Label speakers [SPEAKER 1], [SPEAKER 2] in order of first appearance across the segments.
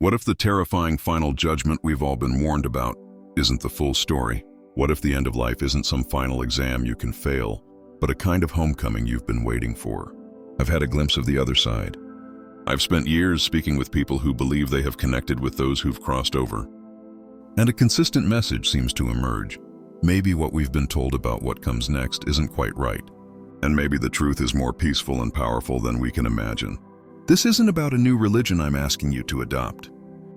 [SPEAKER 1] What if the terrifying final judgment we've all been warned about isn't the full story? What if the end of life isn't some final exam you can fail, but a kind of homecoming you've been waiting for? I've had a glimpse of the other side. I've spent years speaking with people who believe they have connected with those who've crossed over. And a consistent message seems to emerge. Maybe what we've been told about what comes next isn't quite right. And maybe the truth is more peaceful and powerful than we can imagine. This isn't about a new religion I'm asking you to adopt.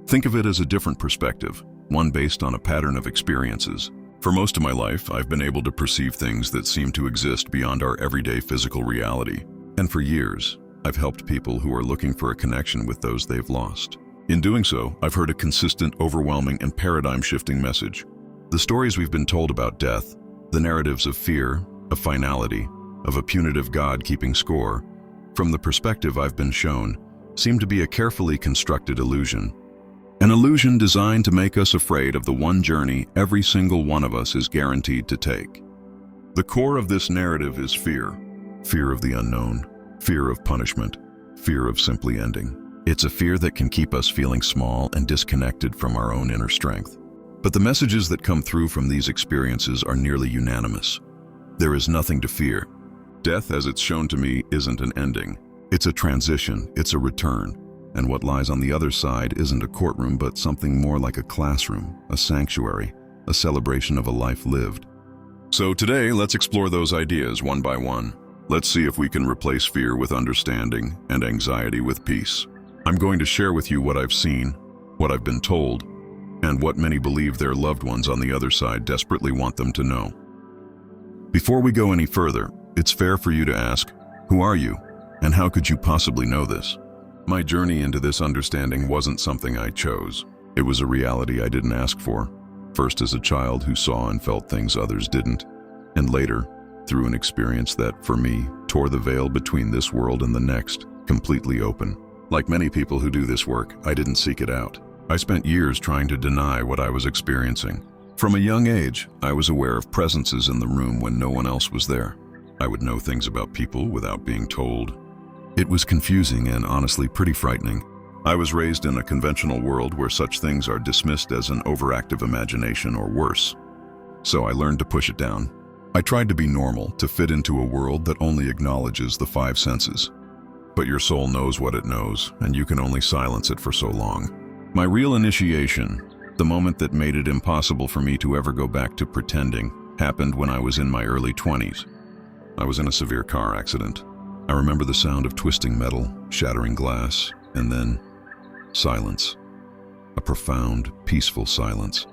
[SPEAKER 1] Think of it as a different perspective, one based on a pattern of experiences. For most of my life, I've been able to perceive things that seem to exist beyond our everyday physical reality. And for years, I've helped people who are looking for a connection with those they've lost. In doing so, I've heard a consistent, overwhelming, and paradigm-shifting message. The stories we've been told about death, the narratives of fear, of finality, of a punitive God keeping score, from the perspective I've been shown, seem to be a carefully constructed illusion. An illusion designed to make us afraid of the one journey every single one of us is guaranteed to take. The core of this narrative is fear. Fear of the unknown, fear of punishment, fear of simply ending. It's a fear that can keep us feeling small and disconnected from our own inner strength. But the messages that come through from these experiences are nearly unanimous. There is nothing to fear. Death, as it's shown to me, isn't an ending. It's a transition, it's a return. And what lies on the other side isn't a courtroom, but something more like a classroom, a sanctuary, a celebration of a life lived. So today, let's explore those ideas one by one. Let's see if we can replace fear with understanding and anxiety with peace. I'm going to share with you what I've seen, what I've been told, and what many believe their loved ones on the other side desperately want them to know. Before we go any further, it's fair for you to ask, who are you, and how could you possibly know this? My journey into this understanding wasn't something I chose. It was a reality I didn't ask for, first as a child who saw and felt things others didn't, and later, through an experience that, for me, tore the veil between this world and the next, completely open. Like many people who do this work, I didn't seek it out. I spent years trying to deny what I was experiencing. From a young age, I was aware of presences in the room when no one else was there. I would know things about people without being told. It was confusing and honestly pretty frightening. I was raised in a conventional world where such things are dismissed as an overactive imagination or worse. So I learned to push it down. I tried to be normal, to fit into a world that only acknowledges the five senses. But your soul knows what it knows, and you can only silence it for so long. My real initiation, the moment that made it impossible for me to ever go back to pretending, happened when I was in my early 20s. I was in a severe car accident. I remember the sound of twisting metal, shattering glass, and then silence. A profound, peaceful silence.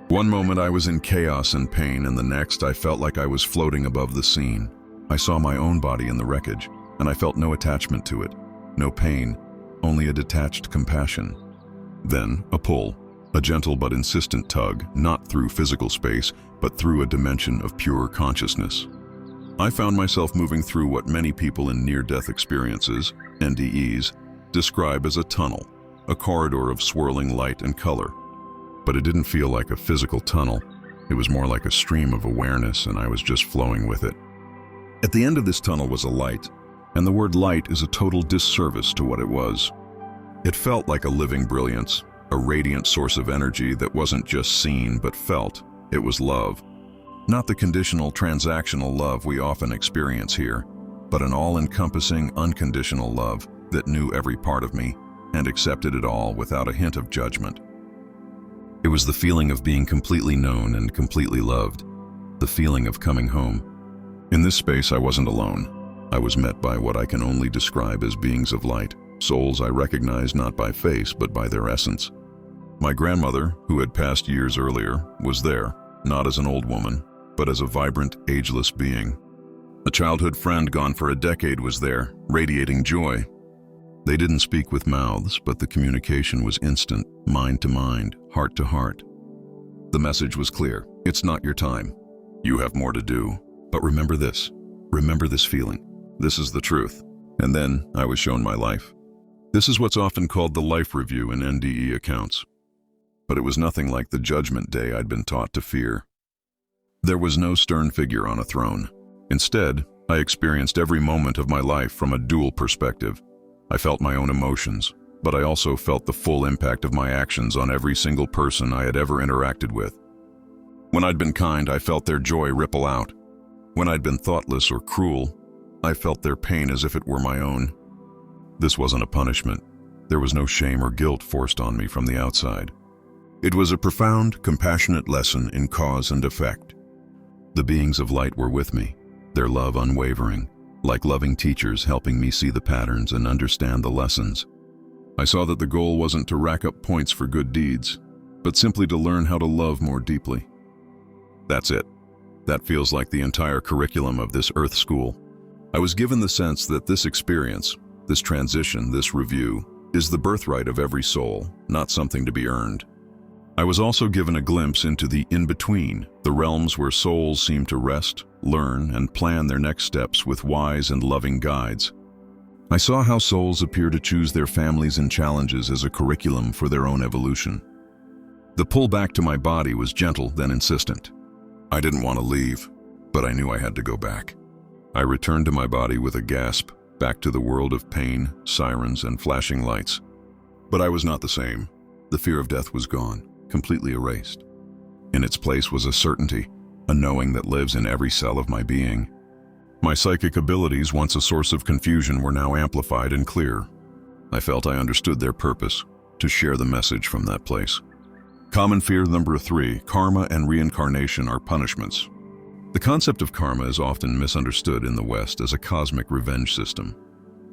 [SPEAKER 1] One moment I was in chaos and pain, and the next I felt like I was floating above the scene. I saw my own body in the wreckage, and I felt no attachment to it, no pain, only a detached compassion. Then a pull, a gentle but insistent tug, not through physical space, but through a dimension of pure consciousness. I found myself moving through what many people in near-death experiences, NDEs, describe as a tunnel, a corridor of swirling light and color. But it didn't feel like a physical tunnel. It was more like a stream of awareness, and I was just flowing with it. At the end of this tunnel was a light, and the word light is a total disservice to what it was. It felt like a living brilliance, a radiant source of energy that wasn't just seen but felt. It was love. Not the conditional, transactional love we often experience here, but an all-encompassing, unconditional love that knew every part of me and accepted it all without a hint of judgment. It was the feeling of being completely known and completely loved, the feeling of coming home. In this space, I wasn't alone. I was met by what I can only describe as beings of light, souls I recognized not by face but by their essence. My grandmother, who had passed years earlier, was there, not as an old woman, but as a vibrant, ageless being. A childhood friend gone for a decade was there, radiating joy. They didn't speak with mouths, but the communication was instant, mind to mind, heart to heart. The message was clear. It's not your time. You have more to do. But remember this. Remember this feeling. This is the truth. And then I was shown my life. This is what's often called the life review in NDE accounts. But it was nothing like the judgment day I'd been taught to fear. There was no stern figure on a throne. Instead, I experienced every moment of my life from a dual perspective. I felt my own emotions, but I also felt the full impact of my actions on every single person I had ever interacted with. When I'd been kind, I felt their joy ripple out. When I'd been thoughtless or cruel, I felt their pain as if it were my own. This wasn't a punishment. There was no shame or guilt forced on me from the outside. It was a profound, compassionate lesson in cause and effect. The beings of light were with me, their love unwavering, like loving teachers helping me see the patterns and understand the lessons. I saw that the goal wasn't to rack up points for good deeds, but simply to learn how to love more deeply. That's it. That feels like the entire curriculum of this Earth school. I was given the sense that this experience, this transition, this review, is the birthright of every soul, not something to be earned. I was also given a glimpse into the in-between, the realms where souls seem to rest, learn, and plan their next steps with wise and loving guides. I saw how souls appear to choose their families and challenges as a curriculum for their own evolution. The pull back to my body was gentle, then insistent. I didn't want to leave, but I knew I had to go back. I returned to my body with a gasp, back to the world of pain, sirens, and flashing lights. But I was not the same. The fear of death was gone, completely erased. In its place was a certainty, a knowing that lives in every cell of my being. My psychic abilities, once a source of confusion, were now amplified and clear. I felt I understood their purpose, to share the message from that place. Common fear number 3, karma and reincarnation are punishments. The concept of karma is often misunderstood in the West as a cosmic revenge system.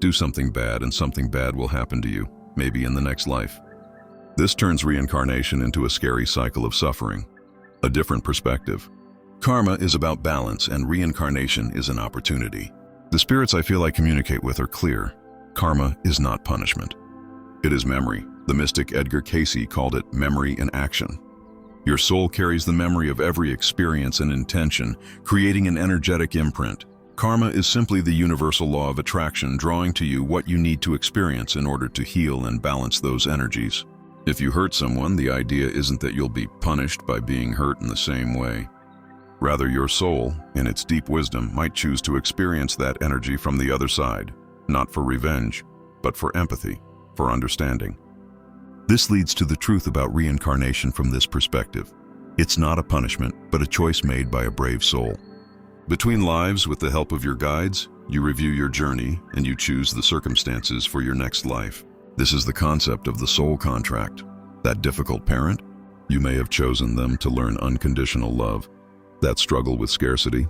[SPEAKER 1] Do something bad and something bad will happen to you, maybe in the next life. This turns reincarnation into a scary cycle of suffering. A different perspective. Karma is about balance and reincarnation is an opportunity. The spirits I feel I communicate with are clear. Karma is not punishment. It is memory. The mystic Edgar Cayce called it memory in action. Your soul carries the memory of every experience and intention, creating an energetic imprint. Karma is simply the universal law of attraction drawing to you what you need to experience in order to heal and balance those energies. If you hurt someone, the idea isn't that you'll be punished by being hurt in the same way. Rather, your soul, in its deep wisdom, might choose to experience that energy from the other side, not for revenge, but for empathy, for understanding. This leads to the truth about reincarnation from this perspective. It's not a punishment, but a choice made by a brave soul. Between lives, with the help of your guides, you review your journey and you choose the circumstances for your next life. This is the concept of the soul contract. That difficult parent, you may have chosen them to learn unconditional love. That struggle with scarcity,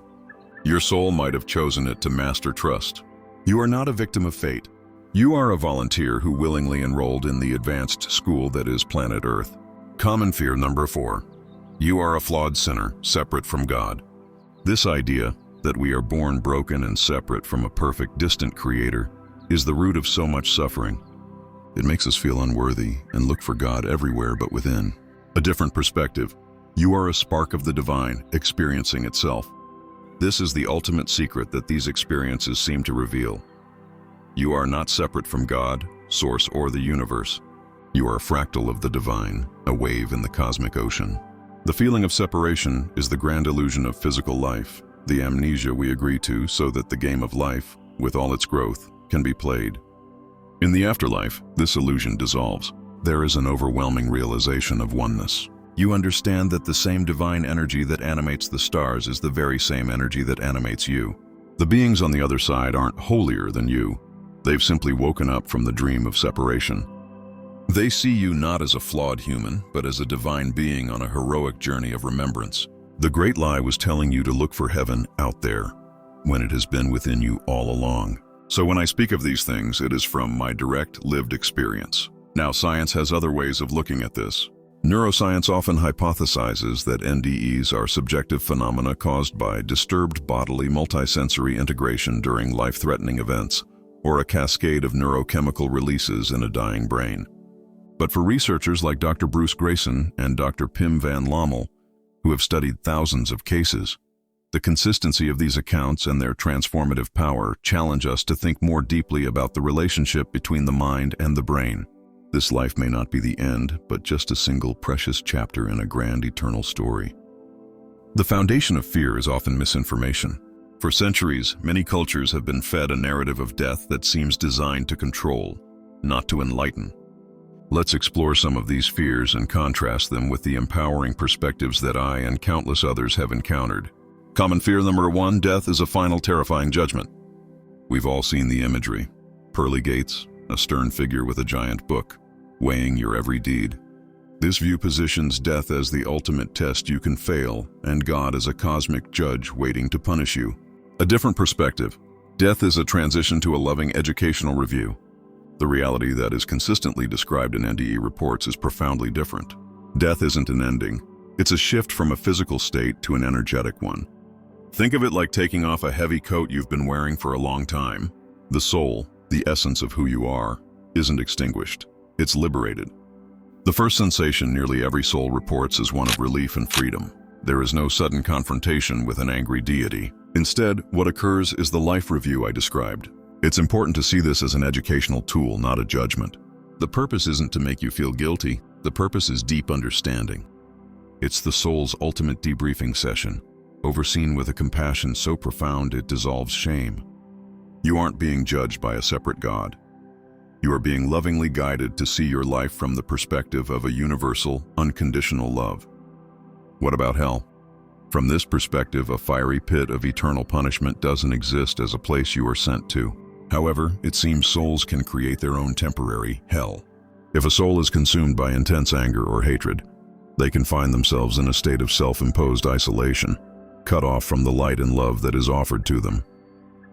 [SPEAKER 1] your soul might have chosen it to master trust. You are not a victim of fate. You are a volunteer who willingly enrolled in the advanced school that is planet Earth. Common fear number 4. You are a flawed sinner, separate from God. This idea, that we are born broken and separate from a perfect, distant creator, is the root of so much suffering. It makes us feel unworthy and look for God everywhere but within. A different perspective. You are a spark of the divine, experiencing itself. This is the ultimate secret that these experiences seem to reveal. You are not separate from God, Source, or the universe. You are a fractal of the divine, a wave in the cosmic ocean. The feeling of separation is the grand illusion of physical life, the amnesia we agree to so that the game of life, with all its growth, can be played. In the afterlife, this illusion dissolves. There is an overwhelming realization of oneness. You understand that the same divine energy that animates the stars is the very same energy that animates you. The beings on the other side aren't holier than you. They've simply woken up from the dream of separation. They see you not as a flawed human, but as a divine being on a heroic journey of remembrance. The great lie was telling you to look for heaven out there, when it has been within you all along. So when I speak of these things, it is from my direct, lived experience. Now, science has other ways of looking at this. Neuroscience often hypothesizes that NDEs are subjective phenomena caused by disturbed bodily multisensory integration during life-threatening events, or a cascade of neurochemical releases in a dying brain. But for researchers like Dr. Bruce Grayson and Dr. Pim van Lommel, who have studied thousands of cases, the consistency of these accounts and their transformative power challenge us to think more deeply about the relationship between the mind and the brain. This life may not be the end, but just a single precious chapter in a grand eternal story. The foundation of fear is often misinformation. For centuries, many cultures have been fed a narrative of death that seems designed to control, not to enlighten. Let's explore some of these fears and contrast them with the empowering perspectives that I and countless others have encountered. Common fear number 1, death is a final terrifying judgment. We've all seen the imagery. Pearly gates, a stern figure with a giant book, weighing your every deed. This view positions death as the ultimate test you can fail, and God as a cosmic judge waiting to punish you. A different perspective. Death is a transition to a loving educational review. The reality that is consistently described in NDE reports is profoundly different. Death isn't an ending. It's a shift from a physical state to an energetic one. Think of it like taking off a heavy coat you've been wearing for a long time. The soul, the essence of who you are, isn't extinguished. It's liberated. The first sensation nearly every soul reports is one of relief and freedom. There is no sudden confrontation with an angry deity. Instead, what occurs is the life review I described. It's important to see this as an educational tool, not a judgment. The purpose isn't to make you feel guilty. The purpose is deep understanding. It's the soul's ultimate debriefing session, overseen with a compassion so profound it dissolves shame. You aren't being judged by a separate God. You are being lovingly guided to see your life from the perspective of a universal, unconditional love. What about hell? From this perspective, a fiery pit of eternal punishment doesn't exist as a place you are sent to. However, it seems souls can create their own temporary hell. If a soul is consumed by intense anger or hatred, they can find themselves in a state of self-imposed isolation, cut off from the light and love that is offered to them.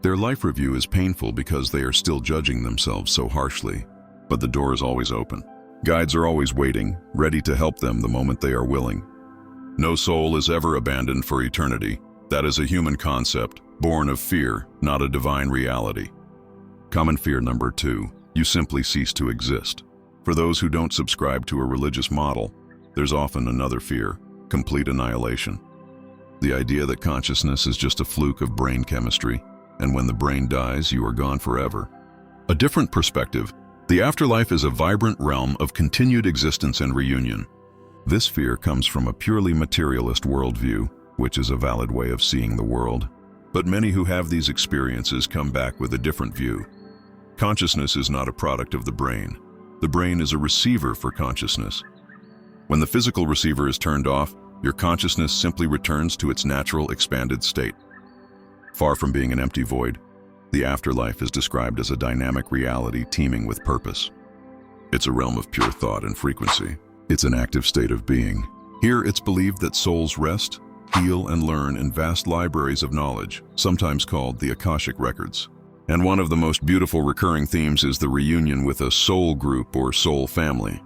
[SPEAKER 1] Their life review is painful because they are still judging themselves so harshly, but the door is always open. Guides are always waiting, ready to help them the moment they are willing. No soul is ever abandoned for eternity. That is a human concept, born of fear, not a divine reality. Common fear number 2, you simply cease to exist. For those who don't subscribe to a religious model, there's often another fear, complete annihilation. The idea that consciousness is just a fluke of brain chemistry, and when the brain dies, you are gone forever. A different perspective, the afterlife is a vibrant realm of continued existence and reunion. This fear comes from a purely materialist worldview, which is a valid way of seeing the world. But many who have these experiences come back with a different view. Consciousness is not a product of the brain. The brain is a receiver for consciousness. When the physical receiver is turned off, your consciousness simply returns to its natural expanded state. Far from being an empty void, the afterlife is described as a dynamic reality teeming with purpose. It's a realm of pure thought and frequency. It's an active state of being. Here it's believed that souls rest, heal, and learn in vast libraries of knowledge, sometimes called the Akashic Records. And one of the most beautiful recurring themes is the reunion with a soul group or soul family.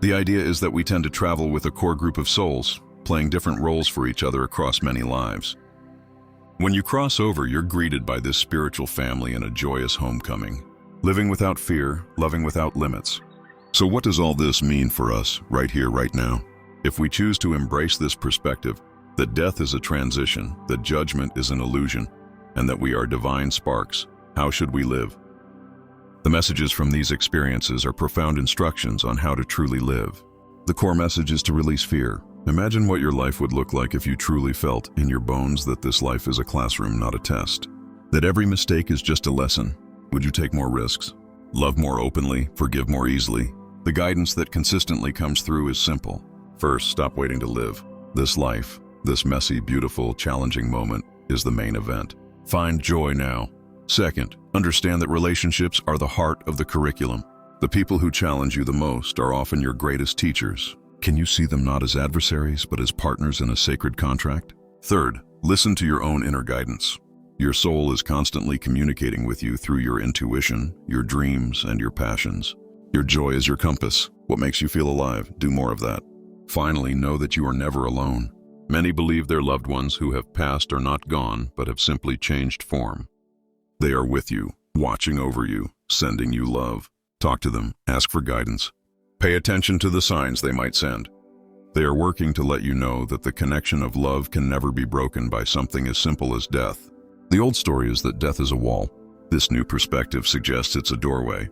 [SPEAKER 1] The idea is that we tend to travel with a core group of souls, playing different roles for each other across many lives. When you cross over, you're greeted by this spiritual family in a joyous homecoming, living without fear, loving without limits. So what does all this mean for us, right here, right now? If we choose to embrace this perspective, that death is a transition, that judgment is an illusion, and that we are divine sparks, how should we live? The messages from these experiences are profound instructions on how to truly live. The core message is to release fear. Imagine what your life would look like if you truly felt in your bones that this life is a classroom, not a test. That every mistake is just a lesson. Would you take more risks? Love more openly, forgive more easily? The guidance that consistently comes through is simple. First, stop waiting to live. This life, this messy, beautiful, challenging moment, is the main event. Find joy now. Second, understand that relationships are the heart of the curriculum. The people who challenge you the most are often your greatest teachers. Can you see them not as adversaries, but as partners in a sacred contract? Third, listen to your own inner guidance. Your soul is constantly communicating with you through your intuition, your dreams, and your passions. Your joy is your compass. What makes you feel alive? Do more of that. Finally, know that you are never alone. Many believe their loved ones who have passed are not gone, but have simply changed form. They are with you, watching over you, sending you love. Talk to them, ask for guidance. Pay attention to the signs they might send. They are working to let you know that the connection of love can never be broken by something as simple as death. The old story is that death is a wall. This new perspective suggests it's a doorway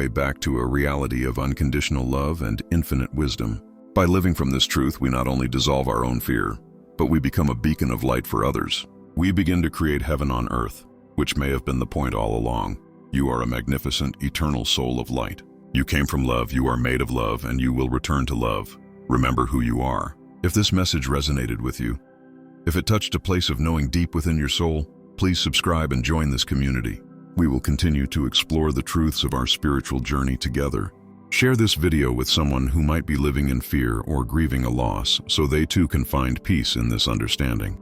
[SPEAKER 1] back to a reality of unconditional love and infinite wisdom. By living from this truth, we not only dissolve our own fear, but we become a beacon of light for others. We begin to create heaven on earth, which may have been the point all along. You are a magnificent, eternal soul of light. You came from love, you are made of love, and you will return to love. Remember who you are. If this message resonated with you, if it touched a place of knowing deep within your soul, please subscribe and join this community. We will continue to explore the truths of our spiritual journey together. Share this video with someone who might be living in fear or grieving a loss, so they too can find peace in this understanding.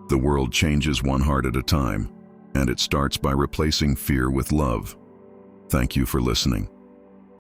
[SPEAKER 1] The world changes one heart at a time, and it starts by replacing fear with love. Thank you for listening.